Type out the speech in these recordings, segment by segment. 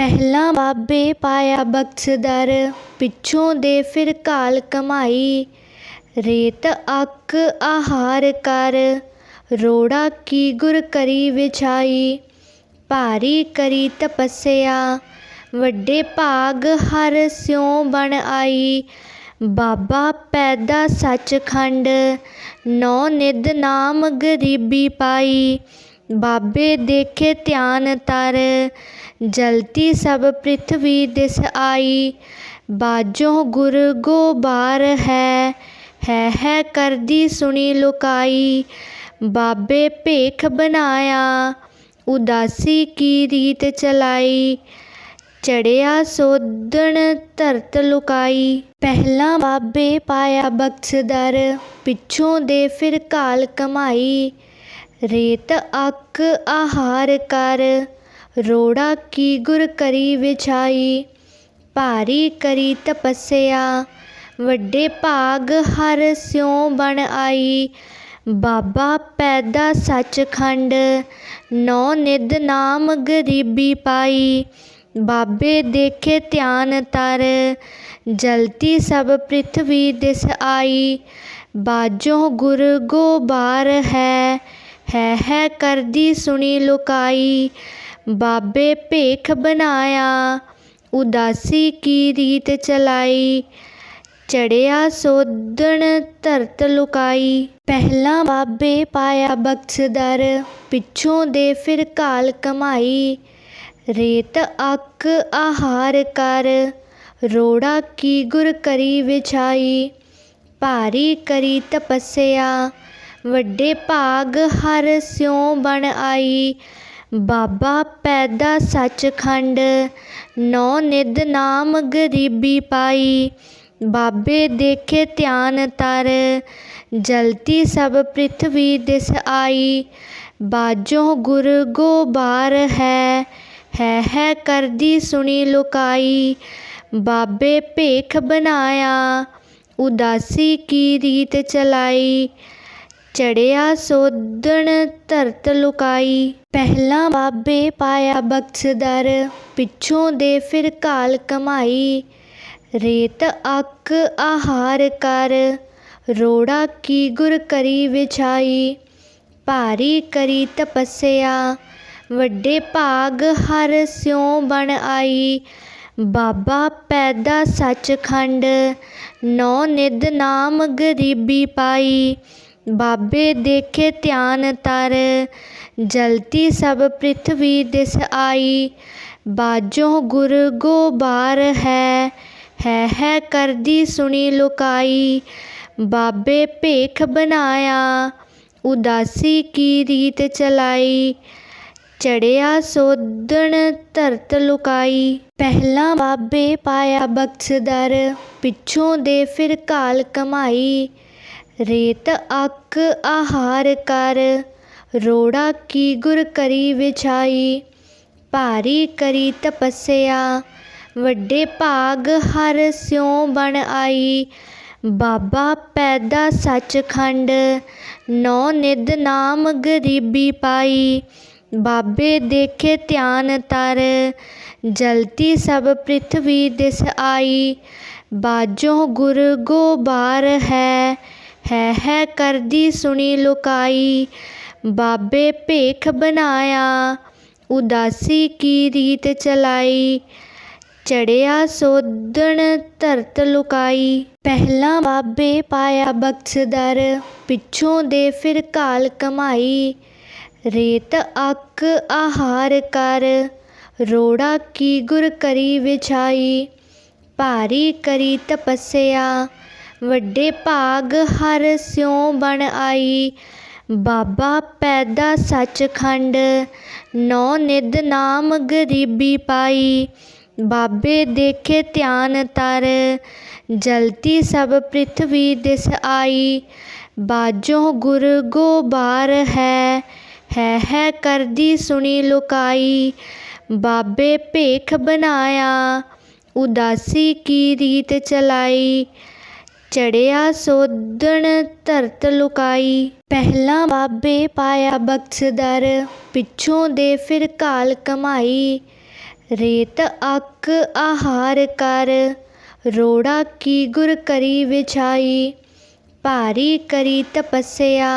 ਪਹਿਲਾਂ ਬਾਬੇ ਪਾਇਆ ਬਖਸ਼ਦਰ, ਪਿੱਛੋਂ ਦੇ ਫਿਰ ਘਾਲ ਕਮਾਈ। ਰੇਤ ਅੱਕ ਆਹਾਰ ਕਰ, ਰੋੜਾ ਕੀ ਗੁਰ ਕਰੀ ਵਿਛਾਈ। ਭਾਰੀ ਕਰੀ ਤਪੱਸਿਆ, ਵੱਡੇ ਭਾਗ ਹਰ ਸਿਉ ਬਣ ਆਈ। ਬਾਬਾ ਪੈਦਾ ਸੱਚਖੰਡ, ਨੌ ਨਿਧ ਨਾਮ ਗਰੀਬੀ ਪਾਈ। ਬਾਬੇ ਦੇਖੇ ਧਿਆਨ ਤਰ, ਜਲਤੀ ਸਭ ਪ੍ਰਿਥਵੀ ਦਿਸ ਆਈ। ਬਾਜੋ ਗੁਰ ਗੋਬਾਰ ਹੈ ਕਰਦੀ ਸੁਣੀ ਲੁਕਾਈ। ਬਾਬੇ ਭੇਖ ਬਣਾਇਆ, ਉਦਾਸੀ ਕੀ ਰੀਤ ਚਲਾਈ। ਚੜਿਆ ਸੋਧਣ ਧਰਤ ਲੁਕਾਈ। ਪਹਿਲਾਂ ਬਾਬੇ ਪਾਇਆ ਬਖਸ਼ਦਰ, ਪਿੱਛੋਂ ਦੇ ਫਿਰ ਘਾਲ ਕਮਾਈ। ਰੇਤ ਅੱਕ ਆਹਾਰ ਕਰ, ਰੋੜਾ ਕੀ ਗੁਰ ਕਰੀ ਵਿਛਾਈ। ਭਾਰੀ ਕਰੀ ਤਪੱਸਿਆ, ਵੱਡੇ ਭਾਗ ਹਰ ਸਿਉ ਬਣ ਆਈ। ਬਾਬਾ ਪੈਦਾ ਸੱਚਖੰਡ, ਨੌ ਨਿਧ ਨਾਮ ਗਰੀਬੀ ਪਾਈ। ਬਾਬੇ ਦੇਖੇ ਧਿਆਨ ਤਰ, ਜਲਤੀ ਸਭ ਪ੍ਰਿਥਵੀ ਦਿਸ ਆਈ। ਬਾਜੋ ਗੁਰ ਗੋਬਾਰ ਹੈ ਕਰਦੀ ਸੁਣੀ ਲੁਕਾਈ। ਬਾਬੇ ਭੇਖ ਬਣਾਇਆ, ਉਦਾਸੀ ਕੀ ਰੀਤ ਚਲਾਈ। ਚੜਿਆ ਸੋਧਣ ਧਰਤ ਲੁਕਾਈ। ਪਹਿਲਾਂ ਬਾਬੇ ਪਾਇਆ ਬਖਸ਼ਦਰ, ਪਿੱਛੋਂ ਦੇ ਫਿਰ ਘਾਲ ਕਮਾਈ। ਰੇਤ ਅੱਕ ਆਹਾਰ ਕਰ, ਰੋੜਾ ਕੀ ਗੁਰ ਕਰੀ ਵਿਛਾਈ। ਭਾਰੀ ਕਰੀ ਤਪੱਸਿਆ, ਵੱਡੇ ਭਾਗ ਹਰ ਸਿਉ ਬਣ ਆਈ। ਬਾਬਾ ਪੈਦਾ ਸੱਚਖੰਡ, ਨੌ ਨਿਧ ਨਾਮ ਗਰੀਬੀ ਪਾਈ। ਬਾਬੇ ਦੇਖੇ ਧਿਆਨ ਤਰ, ਜਲਤੀ ਸਭ ਪ੍ਰਿਥਵੀ ਦਿਸ ਆਈ। ਬਾਜੋ ਗੁਰ ਗੋਬਾਰ ਹੈ ਕਰਦੀ ਸੁਣੀ ਲੁਕਾਈ। ਬਾਬੇ ਭੇਖ ਬਣਾਇਆ, ਉਦਾਸੀ ਕੀ ਰੀਤ ਚਲਾਈ। ਚੜਿਆ ਸੋਧਣ ਧਰਤ ਲੁਕਾਈ। ਪਹਿਲਾਂ ਬਾਬੇ ਪਾਇਆ ਬਖਸ਼ਦਰ, ਪਿੱਛੋਂ ਦੇ ਫਿਰ ਘਾਲ ਕਮਾਈ। ਰੇਤ ਅੱਕ ਆਹਾਰ ਕਰ, ਰੋੜਾ ਕੀ ਗੁਰ ਕਰੀ ਵਿਛਾਈ। ਭਾਰੀ ਕਰੀ ਤਪੱਸਿਆ, ਵੱਡੇ ਭਾਗ ਹਰ ਸਿਉ ਬਣ ਆਈ। ਬਾਬਾ ਪੈਦਾ ਸੱਚਖੰਡ, ਨੌ ਨਿਧ ਨਾਮ ਗਰੀਬੀ ਪਾਈ। ਬਾਬੇ ਦੇਖੇ ਧਿਆਨ ਤਰ, ਜਲਤੀ ਸਭ ਪ੍ਰਿਥਵੀ ਦਿਸ ਆਈ। ਬਾਜੋ ਗੁਰ ਗੋਬਾਰ ਹੈ ਕਰਦੀ ਸੁਣੀ ਲੁਕਾਈ। ਬਾਬੇ ਭੇਖ ਬਣਾਇਆ, ਉਦਾਸੀ ਕੀ ਰੀਤ ਚਲਾਈ। ਚੜਿਆ ਸੋਧਣ ਧਰਤ ਲੁਕਾਈ। ਪਹਿਲਾਂ ਬਾਬੇ ਪਾਇਆ ਬਖਸ਼ਦਰ, ਪਿੱਛੋਂ ਦੇ ਫਿਰ ਘਾਲ ਕਮਾਈ। ਰੇਤ ਅੱਕ ਆਹਾਰ ਕਰ, ਰੋੜਾ ਕੀ ਗੁਰ ਕਰੀ ਵਿਛਾਈ। ਭਾਰੀ ਕਰੀ ਤਪੱਸਿਆ, ਵੱਡੇ ਭਾਗ ਹਰ ਸਿਉ ਬਣ ਆਈ। ਬਾਬਾ ਪੈਦਾ ਸੱਚਖੰਡ, ਨੌ ਨਿਧ ਨਾਮ ਗਰੀਬੀ ਪਾਈ। ਬਾਬੇ ਦੇਖੇ ਧਿਆਨ ਤਰ, ਜਲਤੀ ਸਭ ਪ੍ਰਿਥਵੀ ਦਿਸ ਆਈ। ਬਾਜੋ ਗੁਰ ਗੋਬਾਰ ਹੈ ਕਰਦੀ ਸੁਣੀ ਲੁਕਾਈ। ਬਾਬੇ ਭੇਖ ਬਣਾਇਆ, ਉਦਾਸੀ ਕੀ ਰੀਤ ਚਲਾਈ। ਚੜਿਆ ਸੋਧਣ ਧਰਤ ਲੁਕਾਈ। ਪਹਿਲਾਂ ਬਾਬੇ ਪਾਇਆ ਬਖਸ਼ਦਰ, ਪਿੱਛੋਂ ਦੇ ਫਿਰ ਘਾਲ ਕਮਾਈ। ਰੇਤ ਅੱਕ ਆਹਾਰ ਕਰ, ਰੋੜਾ ਕੀ ਗੁਰ ਕਰੀ ਵਿਛਾਈ। ਭਾਰੀ ਕਰੀ ਤਪੱਸਿਆ, ਵੱਡੇ ਭਾਗ ਹਰ ਸਿਉ ਬਣ ਆਈ। ਬਾਬਾ ਪੈਦਾ ਸੱਚਖੰਡ, ਨੌ ਨਿਧ ਨਾਮ ਗਰੀਬੀ ਪਾਈ। ਬਾਬੇ ਦੇਖੇ ਧਿਆਨ ਤਰ, ਜਲਤੀ ਸਭ ਪ੍ਰਿਥਵੀ ਦਿਸ ਆਈ। ਬਾਜੋ ਗੁਰ ਗੋਬਾਰ ਹੈ ਕਰਦੀ ਸੁਣੀ ਲੁਕਾਈ। ਬਾਬੇ ਭੇਖ ਬਣਾਇਆ, ਉਦਾਸੀ ਕੀ ਰੀਤ ਚਲਾਈ। ਚੜਿਆ ਸੋਧਣ ਧਰਤ ਲੁਕਾਈ। ਪਹਿਲਾਂ ਬਾਬੇ ਪਾਇਆ ਬਖਸ਼ਦਰ, ਪਿੱਛੋਂ ਦੇ ਫਿਰ ਘਾਲ ਕਮਾਈ। रेत अक आहार कर, रोड़ा की गुर करी विछाई। भारी करी तपस्या,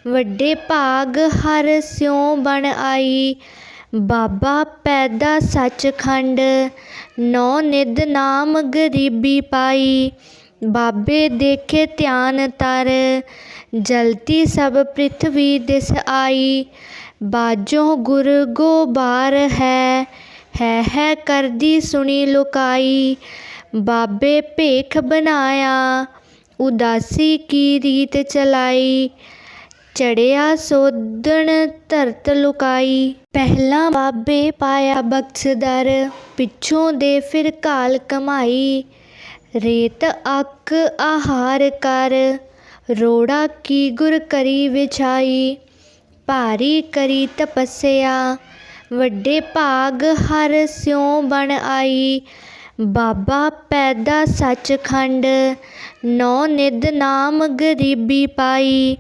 वड्डे भाग हर स्यों बन आई। बाबा पैदा सचखंड, नौ निध नाम गरीबी पाई। बाबे देखे ध्यान तर, जलती सब पृथ्वी दिस आई। बाजों गुर गोबार है करदी सुनी लुकाई। बाबे भेख बनाया, उदासी की रीत चलाई। चढ़िया सोदन धरत लुकाई। पहला बाबे पाया बख्शदर, पिछों दे फिर घाल कमाई। रेत अक आहार कर, रोड़ा की गुर करी विछाई। भारी करी तपस्या, वड्डे भाग हर स्यों बन आई। बाबा पैदा सचखंड, नौ निध नाम गरीबी पाई।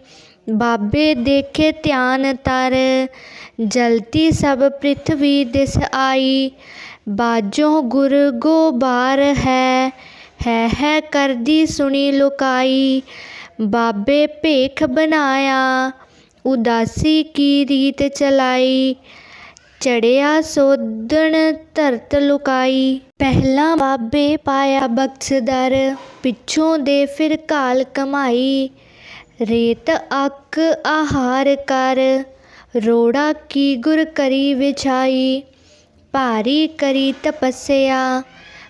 बाबे देखे ध्यान तर, जलती सब पृथ्वी दिस आई। बाजों गुर गोबार है करदी सुनी लुकाई। बाबे भेख बनाया, उदासी की रीत चलाई। चढ़िया सोदन धरत लुकाई। पहला बाबे पाया बख्शदर, पिछों दे फिर घाल कमाई। रेत अक आहार कर, रोड़ा की गुर करी विछाई। भारी करी तपस्या,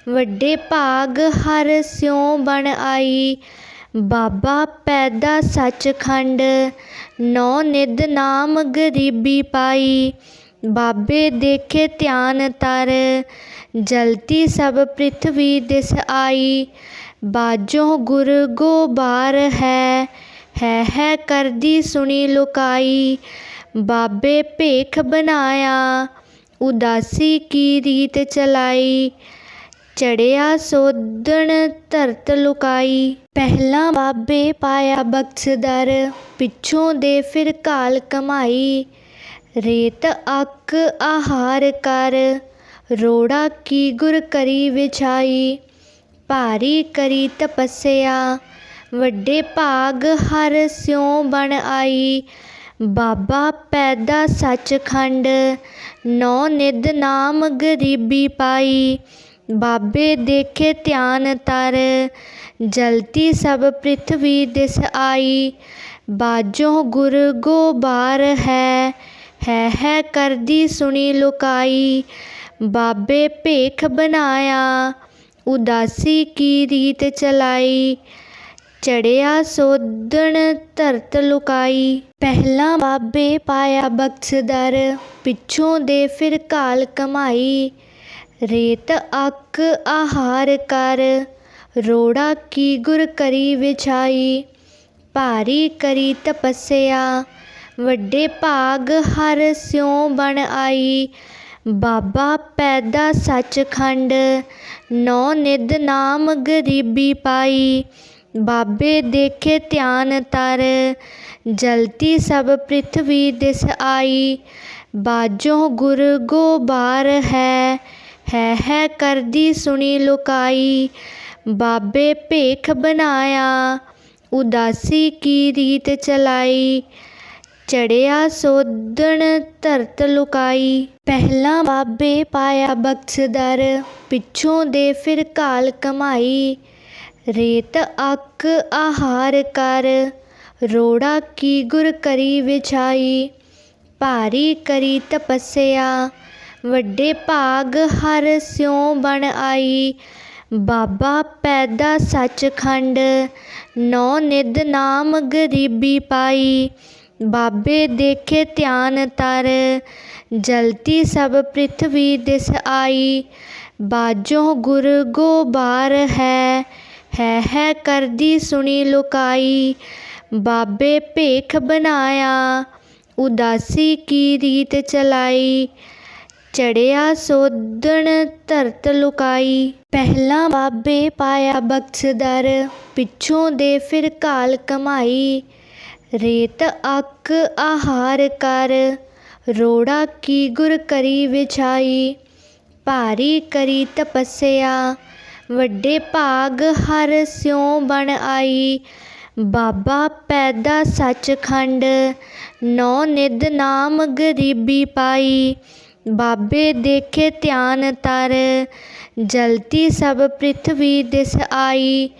वड्डे भाग हर स्यों बन आई। बाबा पैदा सचखंड, नौ निध नाम गरीबी पाई। बाबे देखे ध्यान तर, जलती सब पृथ्वी दिस आई। बाजों गुर गोबार है करदी सुनी लुकाई। बाबे भेख बनाया, उदासी की रीत चलाई। चढ़िया सोदन धरत लुकाई। पहला बाबे पाया बख्शदर, पिछों दे फिर घाल कमाई। रेत अक आहार कर, रोड़ा की गुर करी विछाई। भारी करी तपस्या, वड्डे भाग हर स्यों बन आई। बाबा पैदा सचखंड, नौ निध नाम गरीबी पाई। बाबे देखे ध्यान तर, जलती सब पृथ्वी दिस आई। बाजों गुर गोबार है करदी सुनी लुकाई। बाबे भेख बनाया, उदासी की रीत चलाई। चढ़िया सोदन धरत लुकाई। पहला बाबे पाया बख्शदर, पिछों दे फिर घाल कमाई। रेत अक आहार कर, रोड़ा की गुर करी विछाई। भारी करी तपस्या, वड्डे भाग हर स्यों बन आई। बाबा पैदा सचखंड, नौ निध नाम गरीबी पाई। बाबे देखे ध्यान तर, जलती सब पृथ्वी दिस आई। बाजों गुर गोबार है करदी सुनी लुकाई। बाबे भेख बनाया, उदासी की रीत चलाई। चढ़िया सोदन धरत लुकाई। पहला बाबे पाया बख्शदर, पिछों दे फिर घाल कमाई। रेत अक आहार कर, रोड़ा की गुर करी विछाई। भारी करी तपस्या, वड्डे भाग हर स्यों बन आई। बाबा पैदा सचखंड, नौ निध नाम गरीबी पाई। बाबे देखे ध्यान तर, जलती सब पृथ्वी दिस आई। बाजों गुर गोबार है करदी सुनी लुकाई। बाबे भेख बनाया, उदासी की रीत चलाई। चढ़िया सोदन धरत लुकाई। पहला बाबे पाया बख्शदर, पिछों दे फिर घाल कमाई। रेत अक आहार कर, रोड़ा की गुर करी विछाई। ਭਾਰੀ ਕਰੀ ਤਪੱਸਿਆ। ਵੱਡੇ ਭਾਗ ਹਰ ਸਿਉ ਬਣ ਆਈ। ਬਾਬਾ ਪੈਦਾ ਸੱਚਖੰਡ, ਨੌ ਨਿਧ ਨਾਮ ਗਰੀਬੀ ਪਾਈ। ਬਾਬੇ ਦੇਖੇ ਧਿਆਨ ਤਰ, ਜਲਤੀ ਸਭ ਪ੍ਰਿਥਵੀ ਦਿਸ ਆਈ।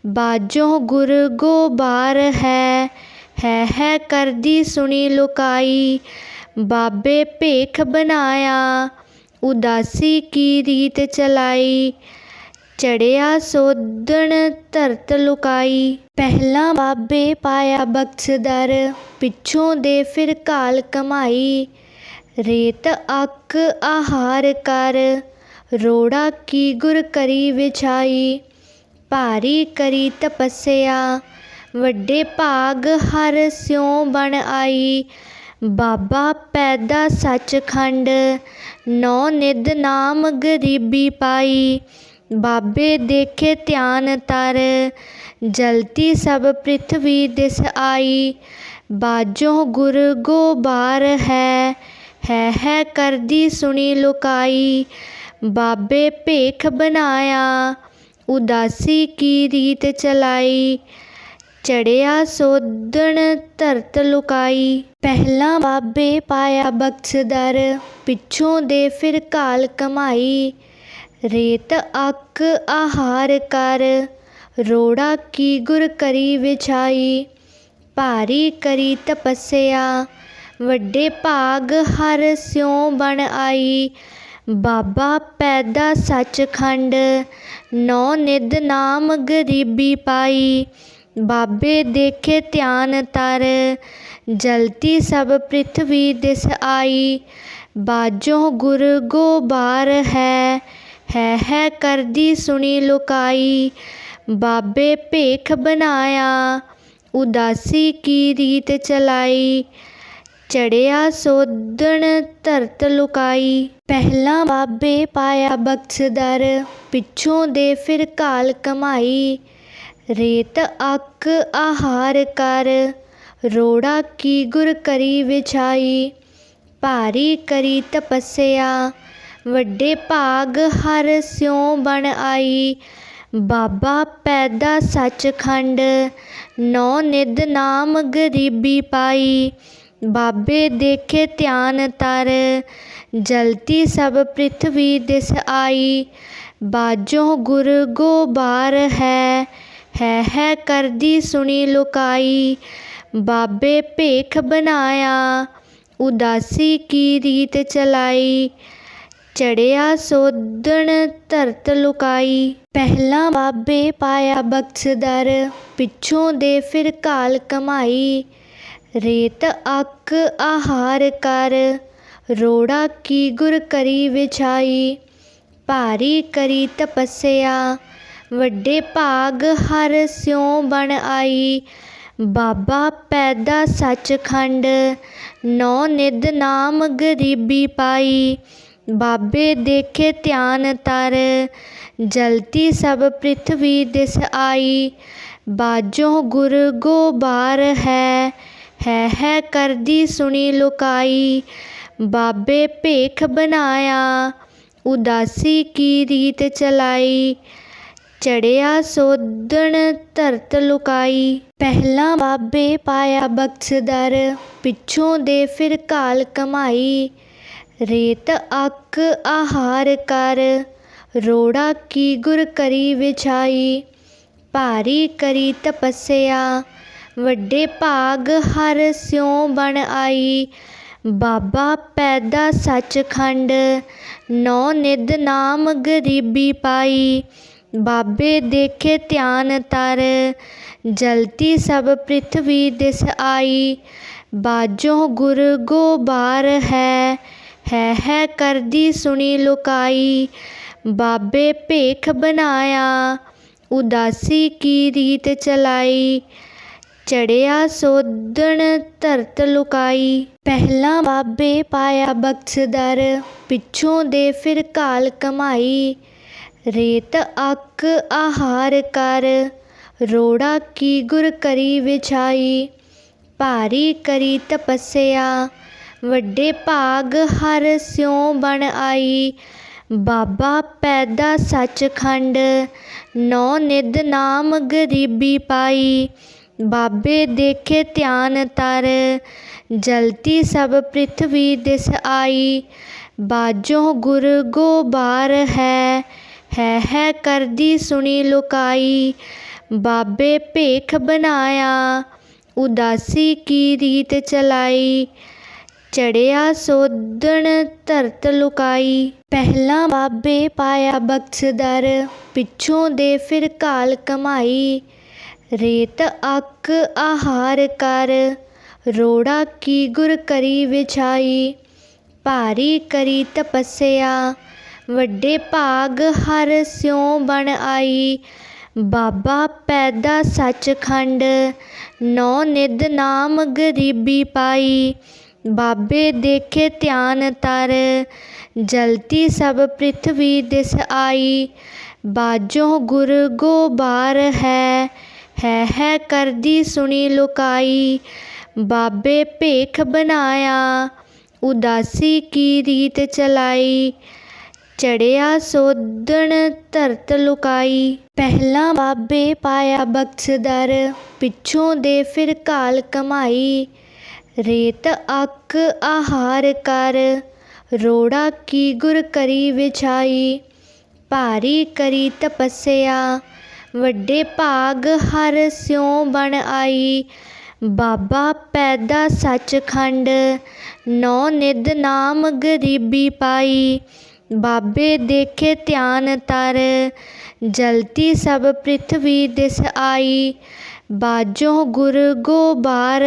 ਬਾਜੋ ਗੁਰ ਗੋਬਾਰ ਹੈ ਕਰਦੀ ਸੁਣੀ ਲੁਕਾਈ। ਬਾਬੇ ਭੇਖ ਬਣਾਇਆ, ਉਦਾਸੀ ਕੀ ਰੀਤ ਚਲਾਈ। ਚੜਿਆ ਸੋਧਣ ਧਰਤ ਲੁਕਾਈ। ਪਹਿਲਾਂ ਬਾਬੇ ਪਾਇਆ ਬਖਸ਼ਦਰ, ਪਿੱਛੋਂ ਦੇ ਫਿਰ ਘਾਲ ਕਮਾਈ। ਰੇਤ ਅੱਕ ਆਹਾਰ ਕਰ, ਰੋੜਾ ਕੀ ਗੁਰ ਕਰੀ ਵਿਛਾਈ। ਭਾਰੀ ਕਰੀ ਤਪੱਸਿਆ, ਵੱਡੇ ਭਾਗ ਹਰ ਸਿਉ ਬਣ ਆਈ। ਬਾਬਾ ਪੈਦਾ ਸੱਚਖੰਡ, ਨੌ ਨਿਧ ਨਾਮ ਗਰੀਬੀ ਪਾਈ। ਬਾਬੇ ਦੇਖੇ ਧਿਆਨ ਤਰ, ਜਲਤੀ ਸਭ ਪ੍ਰਿਥਵੀ ਦਿਸ ਆਈ। ਬਾਜੋ ਗੁਰ ਗੋਬਾਰ ਹੈ ਕਰਦੀ ਸੁਣੀ ਲੁਕਾਈ। ਬਾਬੇ ਭੇਖ ਬਣਾਇਆ, ਉਦਾਸੀ ਕੀ ਰੀਤ ਚਲਾਈ। ਚੜਿਆ ਸੋਧਣ ਧਰਤ ਲੁਕਾਈ। ਪਹਿਲਾਂ ਬਾਬੇ ਪਾਇਆ ਬਖਸ਼ਦਰ, ਪਿੱਛੋਂ ਦੇ ਫਿਰ ਘਾਲ ਕਮਾਈ। ਰੇਤ ਅੱਕ ਆਹਾਰ ਕਰ, ਰੋੜਾ ਕੀ ਗੁਰ ਕਰੀ ਵਿਛਾਈ। ਭਾਰੀ ਕਰੀ ਤਪੱਸਿਆ, ਵੱਡੇ ਭਾਗ ਹਰ ਸਿਉ ਬਣ ਆਈ। ਬਾਬਾ ਪੈਦਾ ਸੱਚਖੰਡ, ਨੌ ਨਿਧ ਨਾਮ ਗਰੀਬੀ ਪਾਈ। ਬਾਬੇ ਦੇਖੇ ਧਿਆਨ ਤਰ, ਜਲਤੀ ਸਭ ਪ੍ਰਿਥਵੀ ਦਿਸ ਆਈ। ਬਾਜੋ ਗੁਰ ਗੋਬਾਰ ਹੈ ਕਰਦੀ ਸੁਣੀ ਲੁਕਾਈ। ਬਾਬੇ ਭੇਖ ਬਣਾਇਆ, ਉਦਾਸੀ ਕੀ ਰੀਤ ਚਲਾਈ। ਚੜਿਆ ਸੋਧਣ ਧਰਤ ਲੁਕਾਈ। ਪਹਿਲਾਂ ਬਾਬੇ ਪਾਇਆ ਬਖਸ਼ਦਰ, ਪਿੱਛੋਂ ਦੇ ਫਿਰ ਘਾਲ ਕਮਾਈ। ਰੇਤ ਅੱਕ ਆਹਾਰ ਕਰ, ਰੋੜਾ ਕੀ ਗੁਰ ਕਰੀ ਵਿਛਾਈ। ਭਾਰੀ ਕਰੀ ਤਪੱਸਿਆ, ਵੱਡੇ ਭਾਗ ਹਰ ਸਿਉ ਬਣ ਆਈ। ਬਾਬਾ ਪੈਦਾ ਸੱਚਖੰਡ, ਨੌ ਨਿਧ ਨਾਮ ਗਰੀਬੀ ਪਾਈ। ਬਾਬੇ ਦੇਖੇ ਧਿਆਨ ਤਰ, ਜਲਤੀ ਸਭ ਪ੍ਰਿਥਵੀ ਦਿਸ ਆਈ। ਬਾਜੋ ਗੁਰ ਗੋਬਾਰ ਹੈ ਕਰਦੀ ਸੁਣੀ ਲੁਕਾਈ। ਬਾਬੇ ਭੇਖ ਬਣਾਇਆ, ਉਦਾਸੀ ਕੀ ਰੀਤ ਚਲਾਈ। ਚੜਿਆ ਸੋਧਣ ਧਰਤ ਲੁਕਾਈ। ਪਹਿਲਾਂ ਬਾਬੇ ਪਾਇਆ ਬਖਸ਼ਦਰ, ਪਿੱਛੋਂ ਦੇ ਫਿਰ ਘਾਲ ਕਮਾਈ। ਰੇਤ ਅੱਕ ਆਹਾਰ ਕਰ, ਰੋੜਾ ਕੀ ਗੁਰ ਕਰੀ ਵਿਛਾਈ। ਭਾਰੀ ਕਰੀ ਤਪੱਸਿਆ, ਵੱਡੇ ਭਾਗ ਹਰ ਸਿਉ ਬਣ ਆਈ। ਬਾਬਾ ਪੈਦਾ ਸੱਚਖੰਡ, ਨੌ ਨਿਧ ਨਾਮ ਗਰੀਬੀ ਪਾਈ। ਬਾਬੇ ਦੇਖੇ ਧਿਆਨ ਤਰ, ਜਲਤੀ ਸਭ ਪ੍ਰਿਥਵੀ ਦਿਸ ਆਈ। ਬਾਜੋ ਗੁਰ ਗੋਬਾਰ ਹੈ ਕਰਦੀ ਸੁਣੀ ਲੁਕਾਈ। ਬਾਬੇ ਭੇਖ ਬਣਾਇਆ, ਉਦਾਸੀ ਕੀ ਰੀਤ ਚਲਾਈ। ਚੜਿਆ ਸੋਧਣ ਧਰਤ ਲੁਕਾਈ। ਪਹਿਲਾਂ ਬਾਬੇ ਪਾਇਆ ਬਖਸ਼ਦਰ, ਪਿੱਛੋਂ ਦੇ ਫਿਰ ਘਾਲ ਕਮਾਈ। ਰੇਤ ਅੱਕ ਆਹਾਰ ਕਰ, ਰੋੜਾ ਕੀ ਗੁਰ ਕਰੀ ਵਿਛਾਈ। ਭਾਰੀ ਕਰੀ ਤਪੱਸਿਆ, ਵੱਡੇ ਭਾਗ ਹਰ ਸਿਉ ਬਣ ਆਈ। ਬਾਬਾ ਪੈਦਾ ਸੱਚਖੰਡ, ਨੌ ਨਿਧ ਨਾਮ ਗਰੀਬੀ ਪਾਈ। ਬਾਬੇ ਦੇਖੇ ਧਿਆਨ ਤਰ, ਜਲਤੀ ਸਭ ਪ੍ਰਿਥਵੀ ਦਿਸ ਆਈ। ਬਾਜੋ ਗੁਰ ਗੋਬਾਰ ਹੈ ਕਰਦੀ ਸੁਣੀ ਲੁਕਾਈ। ਬਾਬੇ ਭੇਖ ਬਣਾਇਆ, ਉਦਾਸੀ ਕੀ ਰੀਤ ਚਲਾਈ। ਚੜਿਆ ਸੋਧਣ ਧਰਤ ਲੁਕਾਈ। ਪਹਿਲਾਂ ਬਾਬੇ ਪਾਇਆ ਬਖਸ਼ਦਰ, ਪਿੱਛੋਂ ਦੇ ਫਿਰ ਘਾਲ ਕਮਾਈ। ਰੇਤ ਅੱਕ ਆਹਾਰ ਕਰ, ਰੋੜਾ ਕੀ ਗੁਰ ਕਰੀ ਵਿਛਾਈ। ਭਾਰੀ ਕਰੀ ਤਪੱਸਿਆ, ਵੱਡੇ ਭਾਗ ਹਰ ਸਿਉ ਬਣ ਆਈ। बाबा पैदा सचखंड, नौ निध नाम गरीबी पाई। बाबे देखे ध्यान तर, जलती सब पृथ्वी दिस आई। बाजों गुर गोबार है करदी सुनी लुकाई। बाबे भेख बनाया, उदासी की रीत चलाई। चढ़िया सोधन धरत लुकाई। पहला बाबे पाया बख्शदर, पिछों दे फिर काल कमाई। रेत अक आहार कर, रोड़ा की गुर करी विछाई। भारी करी तपस्या, वड्डे भाग हर स्यों बन आई। बाबा पैदा सचखंड, नौ निध नाम गरीबी पाई। बाबे देखे ध्यान तर, जलती सब पृथ्वी दिस आई। बाजों गुर गोबार है करदी सुनी लुकाई। बाबे भेख बनाया, उदासी की रीत चलाई। चढ़िया सोधन धरत लुकाई। पहला बाबे पाया बख्शदर, पिछों दे फिर काल कमाई। रेत अक आहार कर, रोड़ा की गुर करी विछाई। भारी करी तपस्या, वड्डे भाग हर स्यों बन आई। बाबा पैदा सचखंड, नौ निध नाम गरीबी पाई। बाबे देखे ध्यान तर, जलती सब पृथ्वी दिस आई। बाजों गुर गोबार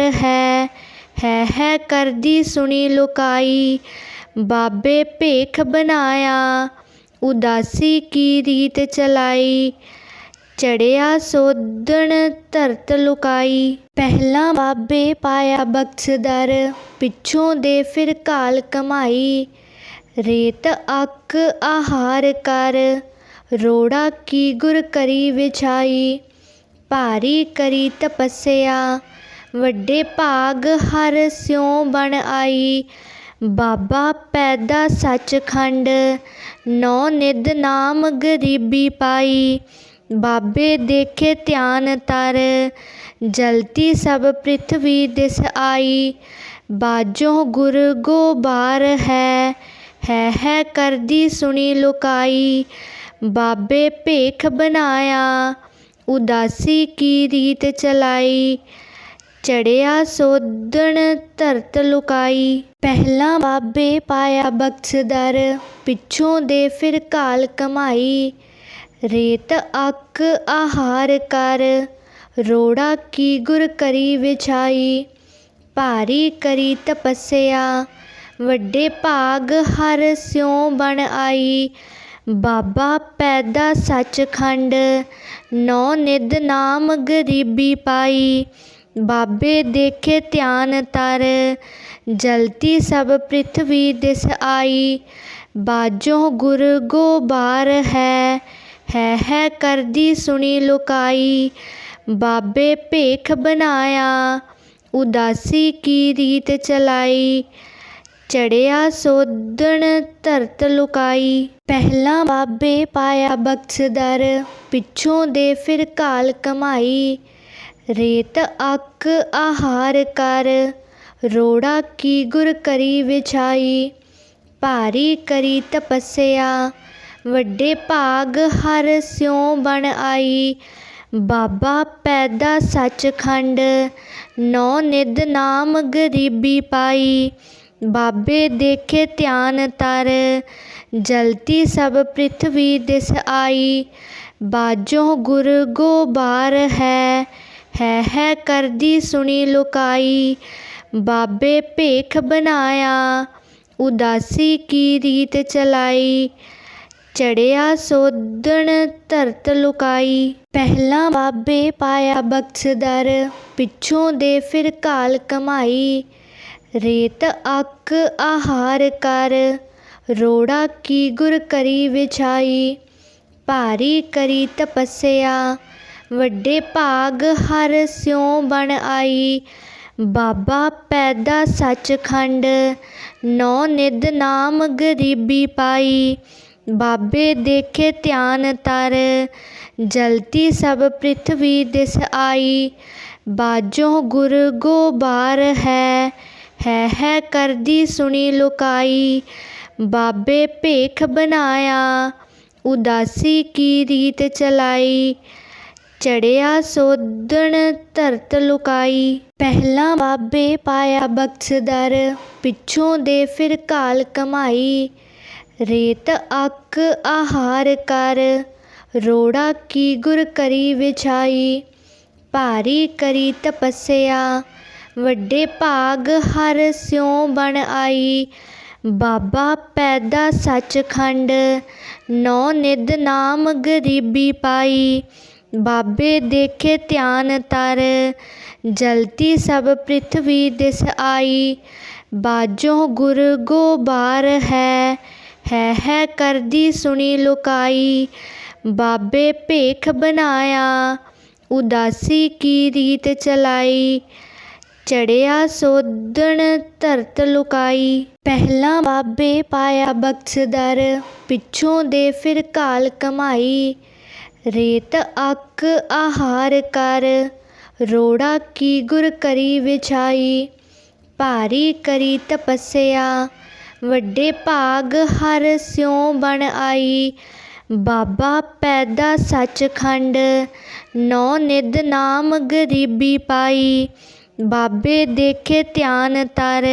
है करदी सुनी लुकाई। बाबे भेख बनाया, उदासी की रीत चलाई। चढ़िया सोधन धरत लुकाई। पहला बाबे पाया बख्शदर, पिछों दे फिर काल कमाई। रेत अक आहार कर, रोड़ा की गुर करी विछाई। भारी करी तपस्या, वड्डे भाग हर स्यों बन आई। बाबा पैदा सचखंड, नौ निध नाम गरीबी पाई। बाबे देखे ध्यान तर, जलती सब पृथ्वी दिस आई। बाजों गुर गोबार है करदी सुनी लुकाई। बाबे भेख बनाया, उदासी की रीत चलाई। चढ़िया सोधन धरत लुकाई। पहला बाबे पाया बख्शदर, पिछों दे फिर काल कमाई। रेत अक आहार कर, रोड़ा की गुर करी विछाई। भारी करी तपस्या, वड्डे भाग हर स्यों बन आई। बाबा पैदा सचखंड, नौ निध नाम गरीबी पाई। बाबे देखे ध्यान तर, जलती सब पृथ्वी दिस आई। बाजों गुर गोबार है करदी सुनी लुकाई। बाबे भेख बनाया, उदासी की रीत चलाई। चढ़िया सोधन धरत लुकाई। पहला बाबे पाया बख्शदर, पिछों दे फिर काल कमाई। रेत अक आहार कर, रोड़ा की गुर करी विछाई। भारी करी तपस्या, वड्डे भाग हर स्यों बन आई। बाबा पैदा सचखंड, नौ निध नाम गरीबी पाई। बाबे देखे ध्यान तर, जलती सब पृथ्वी दिस आई। बाजों गुर गोबार है करदी सुनी लुकाई। बाबे भेख बनाया, उदासी की रीत चलाई। चढ़िया सोधन धरत लुकाई। पहला बाबे पाया बख्शदर, पिछों दे फिर काल कमाई। रेत अक आहार कर, रोड़ा की गुर करी विछाई। भारी करी तपस्या, वड्डे भाग हर स्यों बन आई। बाबा पैदा सचखंड, नौ निध नाम गरीबी पाई। बाबे देखे ध्यान तर, जलती सब पृथ्वी दिस आई। बाजों गुर गोबार है कर दी सुनी लुकाई। बाबे भेख बनाया, उदासी की रीत चलाई। चढ़िया सोधन धरत लुकाई। पहला बाबे पाया बख्शदर, पिछों दे फिर काल कमाई। रेत अक आहार कर, रोड़ा की गुर करी विछाई। भारी करी तपस्या, वड्डे भाग हर स्यों बन आई। बाबा पैदा सचखंड, नौ निध नाम गरीबी पाई। बाबे देखे ध्यान तर, जलती सब पृथ्वी दिस आई। बाजों गुर गोबार है कर दी सुनी लुकाई। बाबे भेख बनाया, उदासी की रीत चलाई। चढ़िया सोधन धरत लुकाई। पहला बाबे पाया बख्शदर, पिछों दे फिर काल कमाई। रेत अक आहार कर, रोड़ा की गुर करी विछाई। भारी करी तपस्या, वड्डे भाग हर स्यों बन आई। बाबा पैदा सचखंड, नौ निध नाम गरीबी पाई। बाबे देखे ध्यान तर,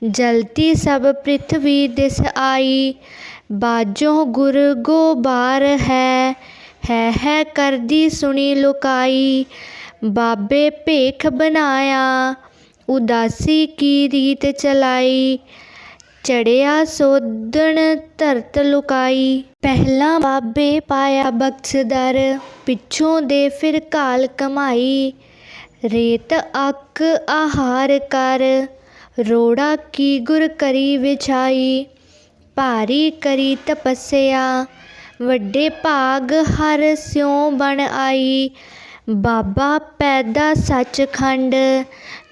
जलती सब पृथ्वी दिस आई। बाजों गुर गोबार है कर दी सुनी लुकाई। बाबे भेख बनाया, उदासी की रीत चलाई। चढ़िया सोधन धरत लुकाई। पहला बाबे पाया बख्शदर, पिछों दे फिर काल कमाई। रेत अक आहार कर, रोड़ा की गुर करी विछाई। भारी करी तपस्या, वड्डे भाग हर स्यों बन आई। बाबा पैदा सचखंड,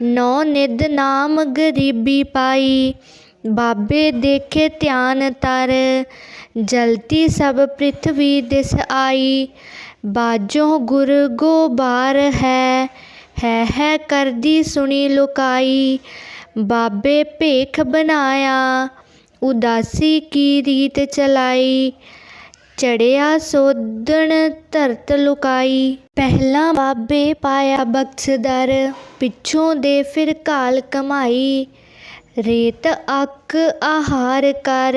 नौ निध नाम गरीबी पाई। बाबे देखे ध्यान तर, जलती सब पृथ्वी दिस आई। बाजों गुर गोबार है कर दी सुनी लुकाई। बाबे भेख बनाया, उदासी की रीत चलाई। चढ़िया सोधन धरत लुकाई। पहला बाबे पाया बख्शदर, पिछों दे फिर काल कमाई। रेत अक आहार कर,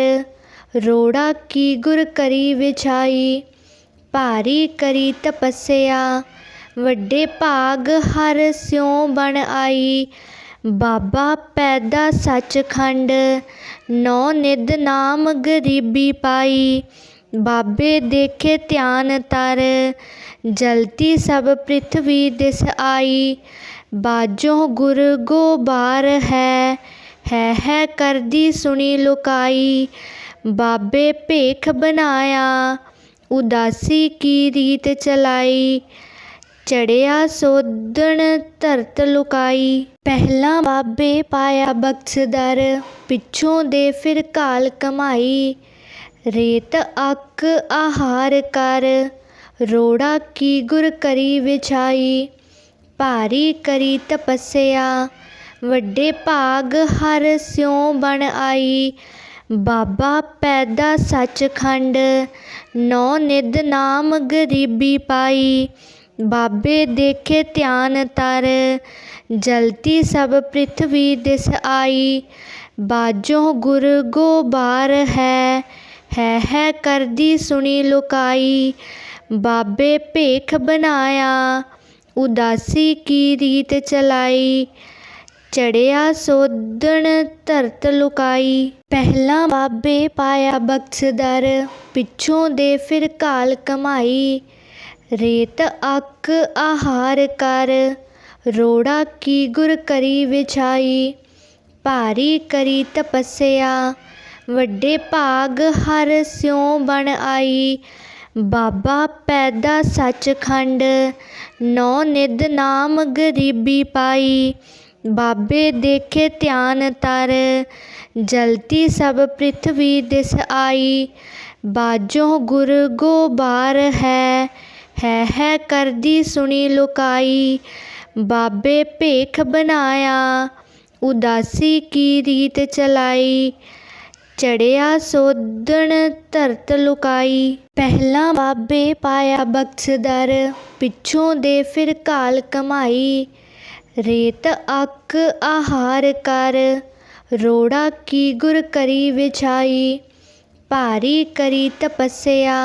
रोड़ा की गुर करी विछाई। भारी करी तपस्या, वड्डे भाग हर स्यों बन आई। बाबा पैदा सचखंड, नौ निध नाम गरीबी पाई। बाबे देखे ध्यान तर, जलती सब पृथ्वी दिस आई। बाजों गुर गोबार है कर दी सुनी लुकाई। बाबे भेख बनाया, उदासी की रीत चलाई। चढ़िया सोधन धरत लुकाई। पहला बाबे पाया बख्शदर, पिछों दे फिर काल कमाई। रेत अक आहार कर, रोड़ा की गुर करी विछाई। भारी करी तपस्या, वड्डे भाग हर स्यों बन आई। बाबा पैदा सचखंड, नौ निध नाम गरीबी पाई। बाबे देखे ध्यान तर, जलती सब पृथ्वी दिस आई। बाजों गुर गोबार है कर दी सुनी लुकाई। बाबे भेख बनाया, उदासी की रीत चलाई। चढ़िया सोधन धरत लुकाई। पहला बाबे पाया बख्शदर, पिछों दे फिर काल कमाई। रेत अक आहार कर, रोड़ा की गुर करी विछाई। भारी करी तपस्या, वड्डे भाग हर स्यों बन आई। बाबा पैदा सचखंड, नौ निध नाम गरीबी पाई। बाबे देखे ध्यान तर, जलती सब पृथ्वी दिस आई। बाजों गुर गोबार है करदी सुनी लुकाई। बाबे भेख बनाया उदासी की रीत चलाई। चढ़िया सोधन धरत लुकाई। पहला बाबे पाया बख्शदर पिछों दे फिर काल कमाई। रेत अक आहार कर रोड़ा की गुर करी विछाई। भारी करी तपस्या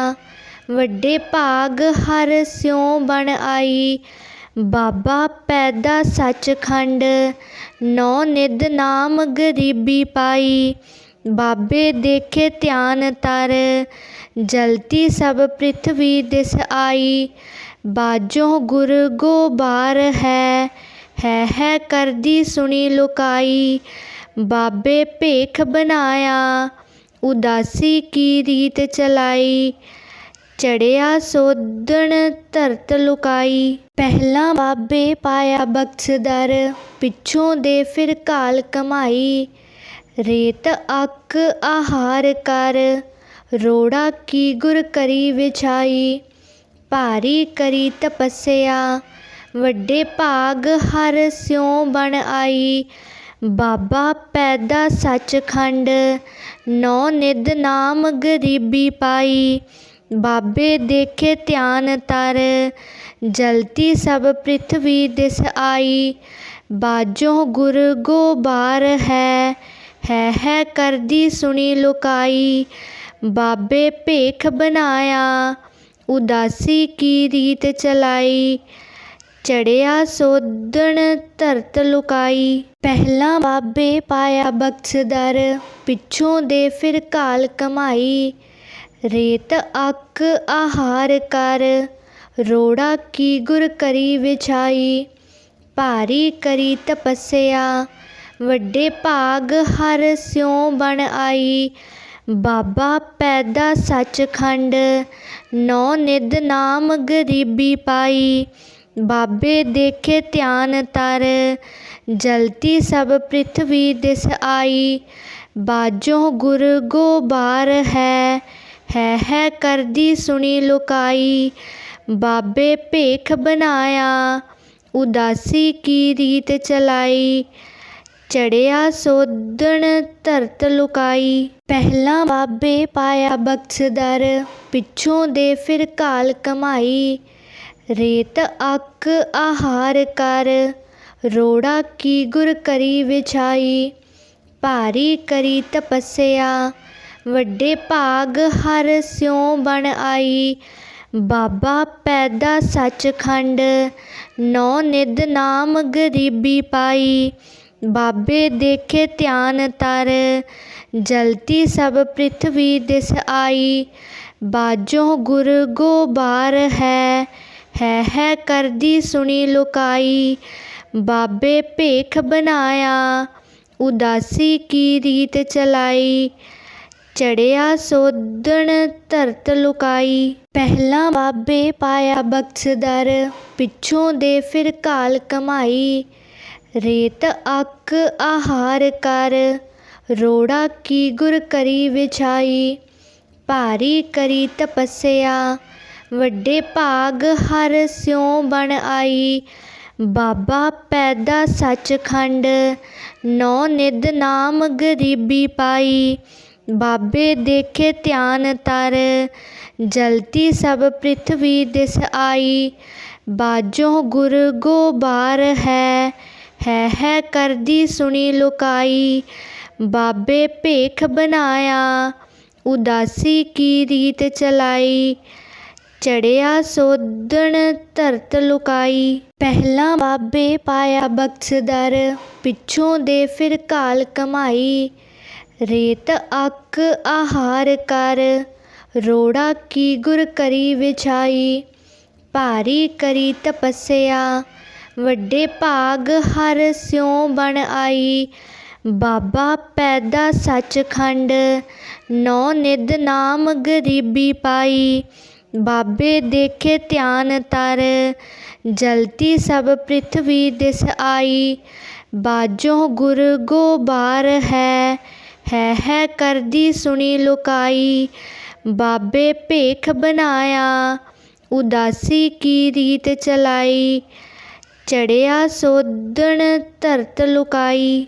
वड्डे भाग हर स्यों बन आई। बाबा पैदा सचखंड नौ निध नाम गरीबी पाई। बाबे देखे ध्यान तर जलती सब पृथ्वी दिस आई। बाजों गुर गोबार है करदी सुनी लुकाई। बाबे भेख बनाया उदासी की रीत चलाई। चढ़िया सोधन धरत लुकाई। पहला बाबे पाया बख्शदर पिछों दे फिर काल कमाई। रेत अक आहार कर रोड़ा की गुर करी विछाई। भारी करी तपस्या वड्डे भाग हर स्यों बन आई। बाबा पैदा सचखंड नौ निध नाम गरीबी पाई। बाबे देखे ध्यान तर जलती सब पृथ्वी दिस आई। बाजों गुर गोबार है करदी सुनी लुकाई। बाबे भेख बनाया उदासी की रीत चलाई। चढ़िया सोधन धरत लुकाई। पहला बाबे पाया बख्शदर पिछों दे फिर काल कमाई। रेत अक आहार कर रोड़ा की गुर करी विछाई। भारी करी तपस्या वड्डे भाग हर स्यों बन आई। बाबा पैदा सचखंड नौ निध नाम गरीबी पाई। बाबे देखे ध्यान तर जलती सब पृथ्वी दिस आई। बाजों गुर गोबार है करदी सुनी लुकाई। बाबे भेख बनाया उदासी की रीत चलाई। चढ़िया सोधन धरत लुकाई। पहला बाबे पाया बख्शदर पिछों दे फिर काल कमाई। रेत अक आहार कर रोड़ा की गुर करी विछाई। भारी करी तपस्या वड्डे भाग हर स्यों बन आई। बाबा पैदा सचखंड नौ निध नाम गरीबी पाई। बाबे देखे ध्यान तर जलती सब पृथ्वी दिस आई। बाजों गुर गोबार है करदी सुनी लुकाई। बाबे भेख बनाया उदासी की रीत चलाई। चढ़िया सोधन धरत लुकाई। पहला बाबे पाया बख्शदर पिछों दे फिर काल कमाई। रेत अक आहार कर रोड़ा की गुर करी विछाई। भारी करी तपस्या वड्डे भाग हर स्यों बन आई। बाबा पैदा सचखंड नौ निध नाम गरीबी पाई। बाबे देखे ध्यान तर जलती सब पृथ्वी दिस आई। बाजों गुर गोबार है करदी सुनी लुकाई। बाबे भेख बनाया उदासी की रीत चलाई। चढ़िया सोधन धरत लुकाई। पहला बाबे पाया बख्शदर पिछों दे फिर काल कमाई। रेत अक आहार कर रोड़ा की गुर करी विछाई। भारी करी तपस्या वड्डे भाग हर स्यों बन आई। बाबा पैदा सचखंड नौ निध नाम गरीबी पाई। बाबे देखे ध्यान तर जलती सब पृथ्वी दिस आई। बाजों गुर गोबार है करदी सुनी लुकाई। बाबे भेख बनाया, उदासी की रीत चलाई, चढ़िया सोधन धरत लुकाई।